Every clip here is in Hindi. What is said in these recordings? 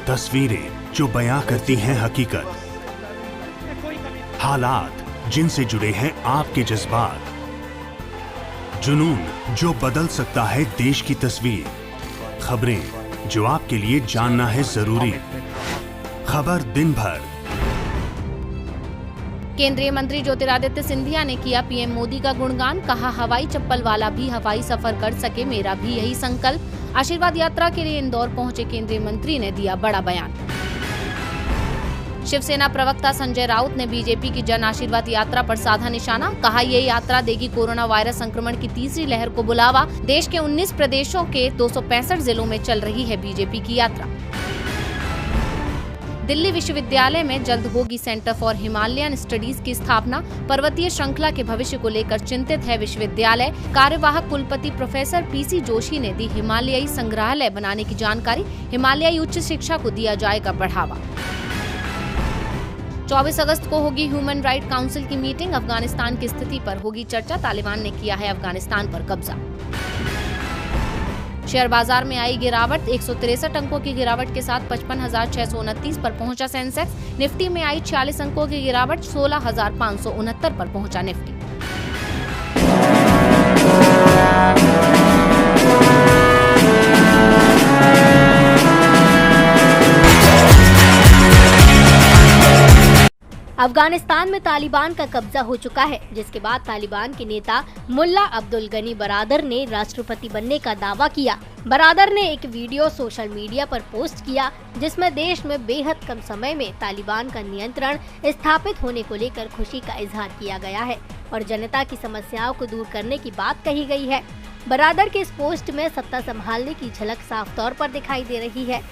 तस्वीरें जो बयां करती हैं हकीकत, हालात जिनसे जुड़े हैं आपके जज्बात, जुनून जो बदल सकता है देश की तस्वीर, खबरें जो आपके लिए जानना है जरूरी। खबर दिन भर। केंद्रीय मंत्री ज्योतिरादित्य सिंधिया ने किया पीएम मोदी का गुणगान, कहा हवाई चप्पल वाला भी हवाई सफर कर सके, मेरा भी यही संकल्प। आशीर्वाद यात्रा के लिए इंदौर पहुंचे केंद्रीय मंत्री ने दिया बड़ा बयान। शिवसेना प्रवक्ता संजय राउत ने बीजेपी की जन आशीर्वाद यात्रा पर साधा निशाना, कहा ये यात्रा देगी कोरोना वायरस संक्रमण की तीसरी लहर को बुलावा। देश के 19 प्रदेशों के 265 जिलों में चल रही है बीजेपी की यात्रा। दिल्ली विश्वविद्यालय में जल्द होगी सेंटर फॉर हिमालयन स्टडीज की स्थापना, पर्वतीय श्रृंखला के भविष्य को लेकर चिंतित है विश्वविद्यालय। कार्यवाहक कुलपति प्रोफेसर पीसी जोशी ने दी हिमालयी संग्रहालय बनाने की जानकारी, हिमालयी उच्च शिक्षा को दिया जाएगा बढ़ावा। 24 अगस्त को होगी ह्यूमन राइट काउंसिल की मीटिंग, अफगानिस्तान की स्थिति पर होगी चर्चा, तालिबान ने किया है अफगानिस्तान पर कब्जा। शेयर बाजार में आई गिरावट, 163 अंकों की गिरावट के साथ 55,629 पर पहुंचा सेंसेक्स। निफ्टी में आई 46 अंकों की गिरावट, 16,569 पर पहुंचा निफ्टी। अफगानिस्तान में तालिबान का कब्जा हो चुका है, जिसके बाद तालिबान के नेता मुल्ला अब्दुल गनी बरादर ने राष्ट्रपति बनने का दावा किया। बरादर ने एक वीडियो सोशल मीडिया पर पोस्ट किया, जिसमें देश में बेहद कम समय में तालिबान का नियंत्रण स्थापित होने को लेकर खुशी का इजहार किया गया है और जनता की समस्याओं को दूर करने की बात कही गई है। बरादर के इस पोस्ट में सत्ता संभालने की झलक साफ तौर पर दिखाई दे रही है।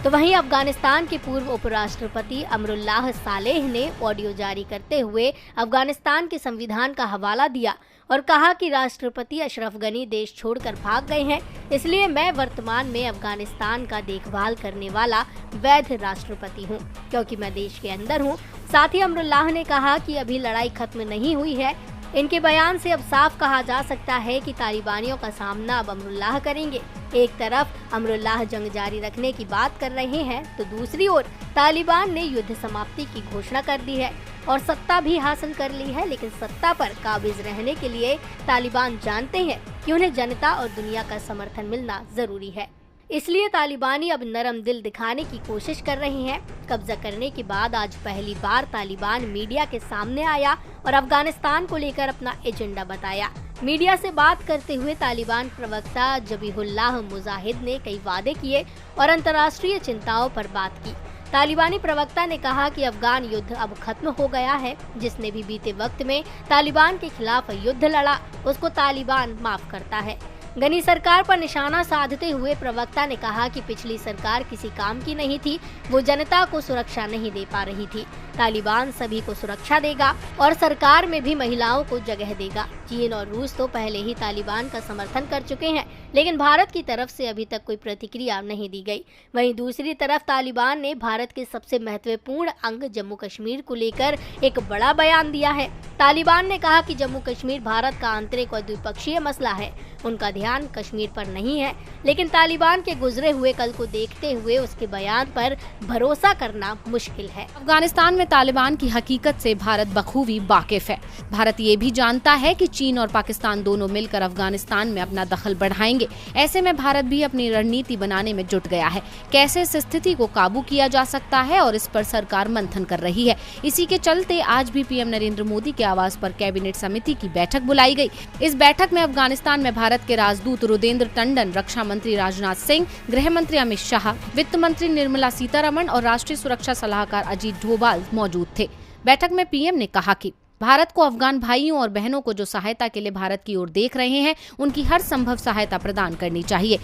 तो वहीं अफगानिस्तान के पूर्व उपराष्ट्रपति अमरुल्लाह सालेह ने ऑडियो जारी करते हुए अफगानिस्तान के संविधान का हवाला दिया और कहा कि राष्ट्रपति अशरफ गनी देश छोड़कर भाग गए हैं, इसलिए मैं वर्तमान में अफगानिस्तान का देखभाल करने वाला वैध राष्ट्रपति हूं, क्योंकि मैं देश के अंदर हूं। साथ ही अमरुल्लाह ने कहा कि अभी लड़ाई खत्म नहीं हुई है। इनके बयान से अब साफ कहा जा सकता है कि तालिबानियों का सामना अब अमरुल्लाह करेंगे। एक तरफ अमरुल्लाह जंग जारी रखने की बात कर रहे हैं, तो दूसरी ओर तालिबान ने युद्ध समाप्ति की घोषणा कर दी है और सत्ता भी हासिल कर ली है। लेकिन सत्ता पर काबिज रहने के लिए तालिबान जानते हैं कि उन्हें जनता और दुनिया का समर्थन मिलना जरूरी है, इसलिए तालिबानी अब नरम दिल दिखाने की कोशिश कर रहे हैं। कब्जा करने के बाद आज पहली बार तालिबान मीडिया के सामने आया और अफगानिस्तान को लेकर अपना एजेंडा बताया। मीडिया से बात करते हुए तालिबान प्रवक्ता जबीहुल्लाह मुजाहिद ने कई वादे किए और अंतर्राष्ट्रीय चिंताओं पर बात की। तालिबानी प्रवक्ता ने कहा कि अफगान युद्ध अब खत्म हो गया है। जिसने भी बीते वक्त में तालिबान के खिलाफ युद्ध लड़ा, उसको तालिबान माफ करता है। गनी सरकार पर निशाना साधते हुए प्रवक्ता ने कहा कि पिछली सरकार किसी काम की नहीं थी, वो जनता को सुरक्षा नहीं दे पा रही थी। तालिबान सभी को सुरक्षा देगा और सरकार में भी महिलाओं को जगह देगा। चीन और रूस तो पहले ही तालिबान का समर्थन कर चुके हैं, लेकिन भारत की तरफ से अभी तक कोई प्रतिक्रिया नहीं दी गई। वहीं दूसरी तरफ तालिबान ने भारत के सबसे महत्वपूर्ण अंग जम्मू कश्मीर को लेकर एक बड़ा बयान दिया है। तालिबान ने कहा कि जम्मू कश्मीर भारत का आंतरिक और द्विपक्षीय मसला है, उनका ध्यान कश्मीर पर नहीं है। लेकिन तालिबान के गुजरे हुए कल को देखते हुए उसके बयान पर भरोसा करना मुश्किल है। अफगानिस्तान में तालिबान की हकीकत से भारत बखूबी वाकिफ है। भारत ये भी जानता है कि चीन और पाकिस्तान दोनों मिलकर अफगानिस्तान में अपना दखल बढ़ाएंगे। ऐसे में भारत भी अपनी रणनीति बनाने में जुट गया है। कैसे इस स्थिति को काबू किया जा सकता है और इस पर सरकार मंथन कर रही है। इसी के चलते आज भी पीएम नरेंद्र मोदी के आवास पर कैबिनेट समिति की बैठक बुलाई गई। इस बैठक में अफगानिस्तान में भारत के राजदूत रुदेंद्र टंडन, रक्षा मंत्री राजनाथ सिंह, गृह मंत्री अमित शाह, वित्त मंत्री निर्मला सीतारमण और राष्ट्रीय सुरक्षा सलाहकार अजीत डोभाल मौजूद थे। बैठक में पीएम ने कहा कि भारत को अफगान भाइयों और बहनों को जो सहायता के लिए भारत की ओर देख रहे हैं, उनकी हर संभव सहायता प्रदान करनी चाहिए।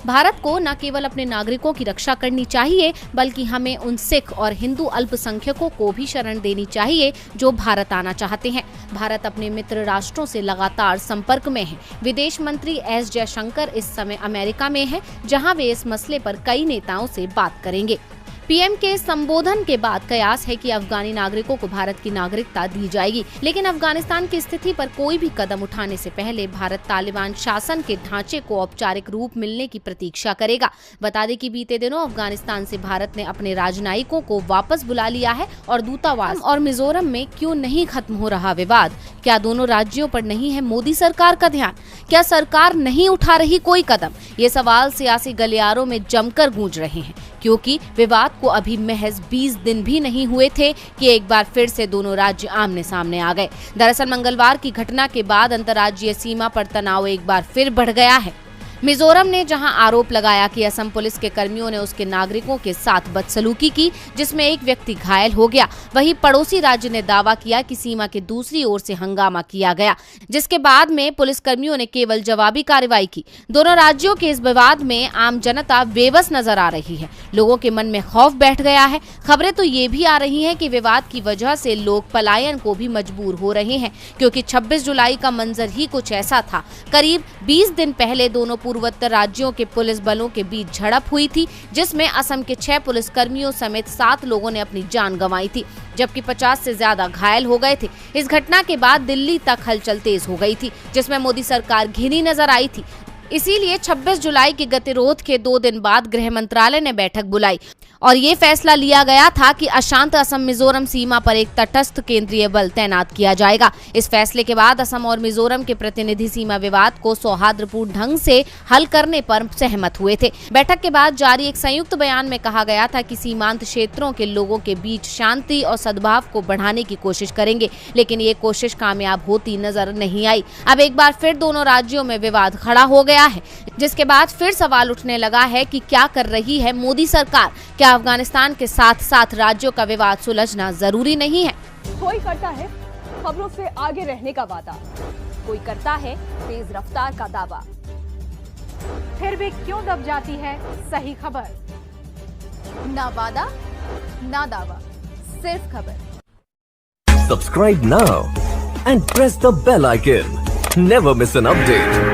भारत को न केवल अपने नागरिकों की रक्षा करनी चाहिए, बल्कि हमें उन सिख और हिंदू अल्पसंख्यकों को भी शरण देनी चाहिए जो भारत आना चाहते हैं। भारत अपने मित्र राष्ट्रों से लगातार संपर्क में है। विदेश मंत्री एस जयशंकर इस समय अमेरिका में हैं, जहां वे इस मसले पर कई नेताओं से बात करेंगे। पीएम के संबोधन के बाद कयास है कि अफगानी नागरिकों को भारत की नागरिकता दी जाएगी, लेकिन अफगानिस्तान की स्थिति पर कोई भी कदम उठाने से पहले भारत तालिबान शासन के ढांचे को औपचारिक रूप मिलने की प्रतीक्षा करेगा। बता दें कि बीते दिनों अफगानिस्तान से भारत ने अपने राजनयिकों को वापस बुला लिया है और दूतावास और मिजोरम में क्यों नहीं खत्म हो रहा विवाद? क्या दोनों राज्यों पर नहीं है मोदी सरकार का ध्यान? क्या सरकार नहीं उठा रही कोई कदम? ये सवाल सियासी गलियारों में जमकर गूंज रहे हैं, क्योंकि विवाद को अभी महज 20 दिन भी नहीं हुए थे कि एक बार फिर से दोनों राज्य आमने सामने आ गए। दरअसल मंगलवार की घटना के बाद अंतर्राज्यीय सीमा पर तनाव एक बार फिर बढ़ गया है। मिजोरम ने जहां आरोप लगाया कि असम पुलिस के कर्मियों ने उसके नागरिकों के साथ बदसलूकी की, जिसमें एक व्यक्ति घायल हो गया, वहीं पड़ोसी राज्य ने दावा किया कि सीमा के दूसरी ओर से हंगामा किया गया, जिसके बाद में पुलिस कर्मियों ने केवल जवाबी कार्रवाई की। दोनों राज्यों के इस विवाद में आम जनता बेबस नजर आ रही है। लोगों के मन में खौफ बैठ गया है। खबरें तो ये भी आ रही हैं कि विवाद की वजह से लोग पलायन को भी मजबूर हो रहे हैं, क्योंकि 26 जुलाई का मंजर ही कुछ ऐसा था। करीब 20 दिन पहले दोनों पूर्वोत्तर राज्यों के पुलिस बलों के बीच झड़प हुई थी, जिसमें असम के 6 पुलिस कर्मियों समेत 7 लोगों ने अपनी जान गंवाई थी, जबकि 50 से ज्यादा घायल हो गए थे। इस घटना के बाद दिल्ली तक हलचल तेज हो गई थी, जिसमें मोदी सरकार घिरी नजर आई थी। इसीलिए 26 जुलाई के गतिरोध के 2 दिन बाद गृह मंत्रालय ने बैठक बुलाई और ये फैसला लिया गया था कि अशांत असम मिजोरम सीमा पर एक तटस्थ केंद्रीय बल तैनात किया जाएगा। इस फैसले के बाद असम और मिजोरम के प्रतिनिधि सीमा विवाद को सौहार्दपूर्ण ढंग से हल करने पर सहमत हुए थे। बैठक के बाद जारी एक संयुक्त बयान में कहा गया था कि सीमांत क्षेत्रों के लोगों के बीच शांति और सद्भाव को बढ़ाने की कोशिश करेंगे, लेकिन ये कोशिश कामयाब होती नजर नहीं आई। अब एक बार फिर दोनों राज्यों में विवाद खड़ा हो गया है, जिसके बाद फिर सवाल उठने लगा है कि क्या कर रही है मोदी सरकार? क्या अफगानिस्तान के साथ साथ राज्यों का विवाद सुलझना जरूरी नहीं है? कोई करता है खबरों से आगे रहने का वादा, कोई करता है तेज रफ्तार का दावा, फिर भी क्यों दब जाती है सही खबर? ना वादा ना दावा, सिर्फ खबर। Subscribe now and press the bell icon. Never miss an update.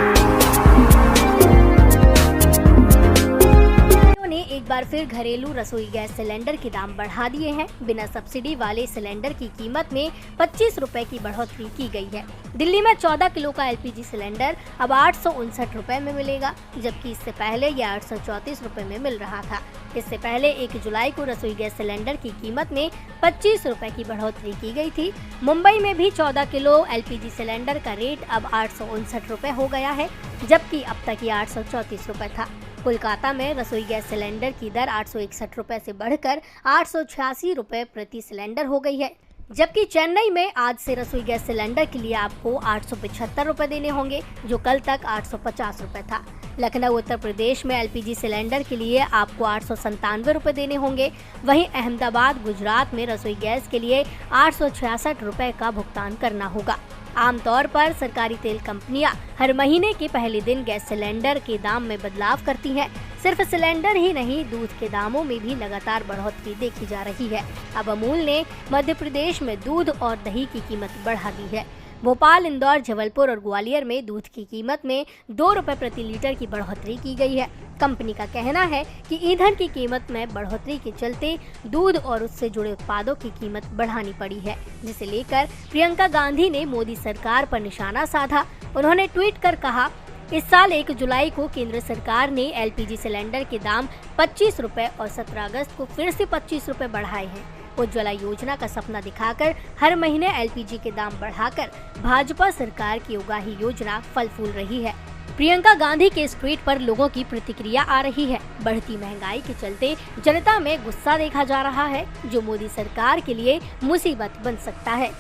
एक बार फिर घरेलू रसोई गैस सिलेंडर के दाम बढ़ा दिए हैं। बिना सब्सिडी वाले सिलेंडर की कीमत में 25 रुपए की बढ़ोतरी की गई है। दिल्ली में 14 किलो का एलपीजी सिलेंडर अब 859 रुपए में मिलेगा, जबकि इससे पहले यह 834 रुपए में मिल रहा था। इससे पहले 1 जुलाई को रसोई गैस सिलेंडर की कीमत में 25 रुपए की बढ़ोतरी की गई थी। मुंबई में भी 14 किलो एलपीजी सिलेंडर का रेट अब 859 रुपए हो गया है, जबकि अब तक ये 834 रुपए था। कोलकाता में रसोई गैस सिलेंडर की दर 861 रुपए से बढ़कर 886 रुपए प्रति सिलेंडर हो गई है, जबकि चेन्नई में आज से रसोई गैस सिलेंडर के लिए आपको 875 रुपए देने होंगे, जो कल तक 850 रुपए था। लखनऊ उत्तर प्रदेश में एलपीजी सिलेंडर के लिए आपको 897 रुपए देने होंगे। वहीं अहमदाबाद गुजरात में रसोई गैस के लिए 866 रुपए का भुगतान करना होगा। आमतौर पर सरकारी तेल कंपनियां हर महीने के पहले दिन गैस सिलेंडर के दाम में बदलाव करती हैं। सिर्फ सिलेंडर ही नहीं, दूध के दामों में भी लगातार बढ़ोतरी देखी जा रही है। अब अमूल ने मध्य प्रदेश में दूध और दही की कीमत बढ़ा दी है। भोपाल, इंदौर, जबलपुर और ग्वालियर में दूध की कीमत में 2 रुपए प्रति लीटर की बढ़ोतरी की गई है। कंपनी का कहना है कि ईंधन की कीमत में बढ़ोतरी के चलते दूध और उससे जुड़े उत्पादों की कीमत बढ़ानी पड़ी है, जिसे लेकर प्रियंका गांधी ने मोदी सरकार पर निशाना साधा। उन्होंने ट्वीट कर कहा, इस साल 1 जुलाई को केंद्र सरकार ने एलपीजी सिलेंडर के दाम 25 रुपए और 17 अगस्त को फिर से 25 रुपए बढ़ाए हैं। उज्ज्वला योजना का सपना दिखाकर हर महीने एलपीजी के दाम बढ़ाकर भाजपा सरकार की उगाही योजना फल फूल रही है। प्रियंका गांधी के इस ट्वीट पर लोगों की प्रतिक्रिया आ रही है। बढ़ती महंगाई के चलते जनता में गुस्सा देखा जा रहा है, जो मोदी सरकार के लिए मुसीबत बन सकता है।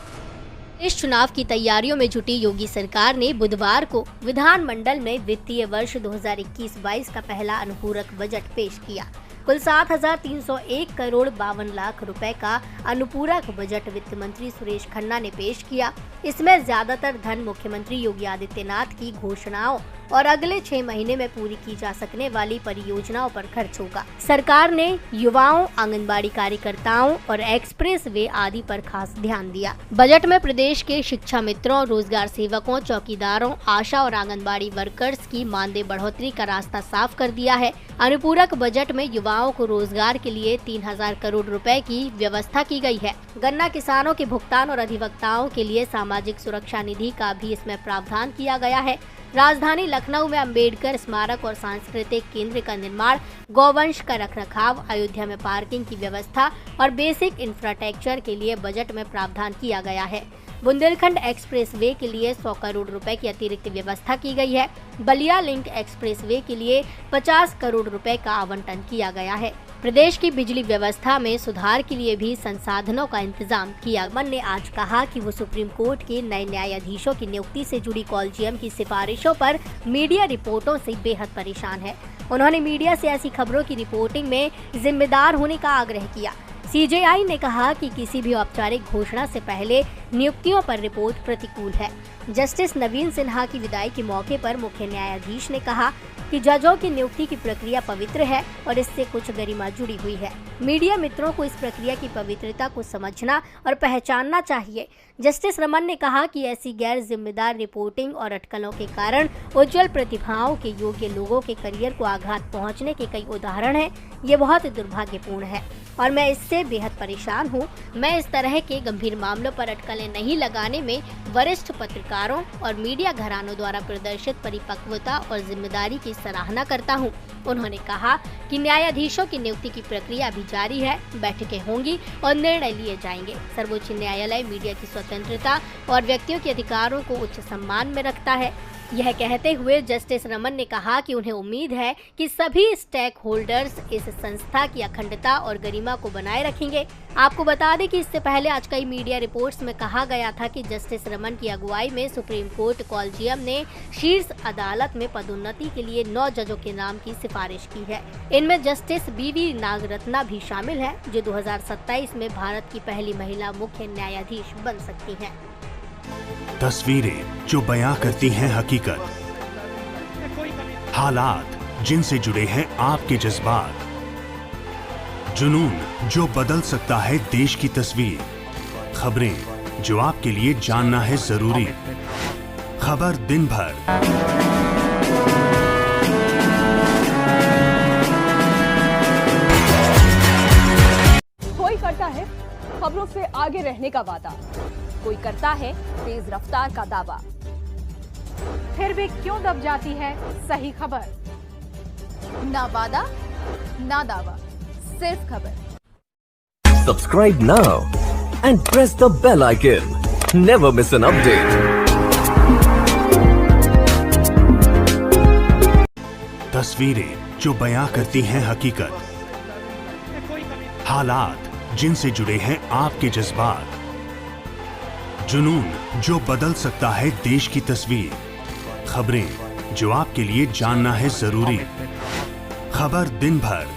इस चुनाव की तैयारियों में जुटी योगी सरकार ने बुधवार को विधानमंडल में वित्तीय वर्ष 2021-22 का पहला अनुपूरक बजट पेश किया। कुल 7,301 करोड़ 52 लाख रुपए का अनुपूरक बजट वित्त मंत्री सुरेश खन्ना ने पेश किया। इसमें ज्यादातर धन मुख्यमंत्री योगी आदित्यनाथ की घोषणाओं और अगले 6 महीने में पूरी की जा सकने वाली परियोजनाओं पर खर्च होगा। सरकार ने युवाओं, आंगनबाड़ी कार्यकर्ताओं और एक्सप्रेस वे आदि पर खास ध्यान दिया। बजट में प्रदेश के शिक्षा मित्रों, रोजगार सेवकों, चौकीदारों, आशा और आंगनबाड़ी वर्कर्स की मानदेय बढ़ोतरी का रास्ता साफ कर दिया है। अनुपूरक बजट में युवाओं को रोजगार के लिए 3000 करोड़ रुपए की व्यवस्था की गई है। गन्ना किसानों के भुगतान और अधिवक्ताओं के लिए सामाजिक सुरक्षा निधि का भी इसमें प्रावधान किया गया है। राजधानी लखनऊ में अंबेडकर स्मारक और सांस्कृतिक केंद्र का निर्माण, गौवंश का रखरखाव, अयोध्या में पार्किंग की व्यवस्था और बेसिक इंफ्रास्ट्रक्चर के लिए बजट में प्रावधान किया गया है। बुंदेलखंड एक्सप्रेस वे के लिए 100 करोड़ रुपए की अतिरिक्त व्यवस्था की गई है। बलिया लिंक एक्सप्रेस वे के लिए 50 करोड़ रुपए का आवंटन किया गया है। प्रदेश की बिजली व्यवस्था में सुधार के लिए भी संसाधनों का इंतजाम किया। मन ने आज कहा कि वो सुप्रीम कोर्ट के नए न्यायाधीशों की नियुक्ति से जुड़ी कॉलेजियम की सिफारिशों पर मीडिया रिपोर्टों से बेहद परेशान है। उन्होंने मीडिया से ऐसी खबरों की रिपोर्टिंग में जिम्मेदार होने का आग्रह किया। सीजेआई ने कहा कि किसी भी औपचारिक घोषणा से पहले नियुक्तियों पर रिपोर्ट प्रतिकूल है। जस्टिस नवीन सिन्हा की विदाई के मौके पर मुख्य न्यायाधीश ने कहा कि जजों की नियुक्ति की प्रक्रिया पवित्र है और इससे कुछ गरिमा जुड़ी हुई है। मीडिया मित्रों को इस प्रक्रिया की पवित्रता को समझना और पहचानना चाहिए। जस्टिस रमन ने कहा कि ऐसी गैर जिम्मेदार रिपोर्टिंग और अटकलों के कारण उज्जवल प्रतिभाओं के योग्य लोगों के करियर को आघात पहुंचने के कई उदाहरण हैं। ये बहुत दुर्भाग्यपूर्ण है और मैं इससे बेहद परेशान हूँ। मैं इस तरह के गंभीर मामलों पर अटकलें नहीं लगाने में वरिष्ठ पत्रकारों और मीडिया घरानों द्वारा प्रदर्शित परिपक्वता और जिम्मेदारी की सराहना करता हूँ। उन्होंने कहा कि न्यायाधीशों की नियुक्ति की प्रक्रिया अभी जारी है, बैठकें होंगी और निर्णय लिए जाएंगे। सर्वोच्च न्यायालय मीडिया की स्वतंत्रता और व्यक्तियों के अधिकारों को उच्च सम्मान में रखता है। यह कहते हुए जस्टिस रमन ने कहा कि उन्हें उम्मीद है कि सभी स्टेक होल्डर्स इस संस्था की अखंडता और गरिमा को बनाए रखेंगे। आपको बता दें कि इससे पहले आज कई मीडिया रिपोर्ट्स में कहा गया था कि जस्टिस रमन की अगुवाई में सुप्रीम कोर्ट कॉलेजियम ने शीर्ष अदालत में पदोन्नति के लिए 9 जजों के नाम की सिफारिश की है। इनमें जस्टिस बीवी नागरत्ना भी शामिल है, जो 2027 में भारत की पहली महिला मुख्य न्यायाधीश बन सकती हैं। तस्वीरें जो बयां करती हैं हकीकत, हालात जिनसे जुड़े हैं आपके जज्बात, जुनून जो बदल सकता है देश की तस्वीर, खबरें जो आपके लिए जानना है जरूरी। खबर दिन भर। कोई करता है खबरों से आगे रहने का वादा, कोई करता है तेज रफ्तार का दावा। फिर भी क्यों दब जाती है सही खबर? ना वादा ना दावा, सिर्फ खबर। Subscribe now and press the bell icon. Never miss an update. तस्वीरें जो बयां करती हैं हकीकत, हालात जिनसे जुड़े हैं आपके जज्बात, जुनून जो बदल सकता है देश की तस्वीर, खबरें जो आपके लिए जानना है जरूरी। खबर दिन भर।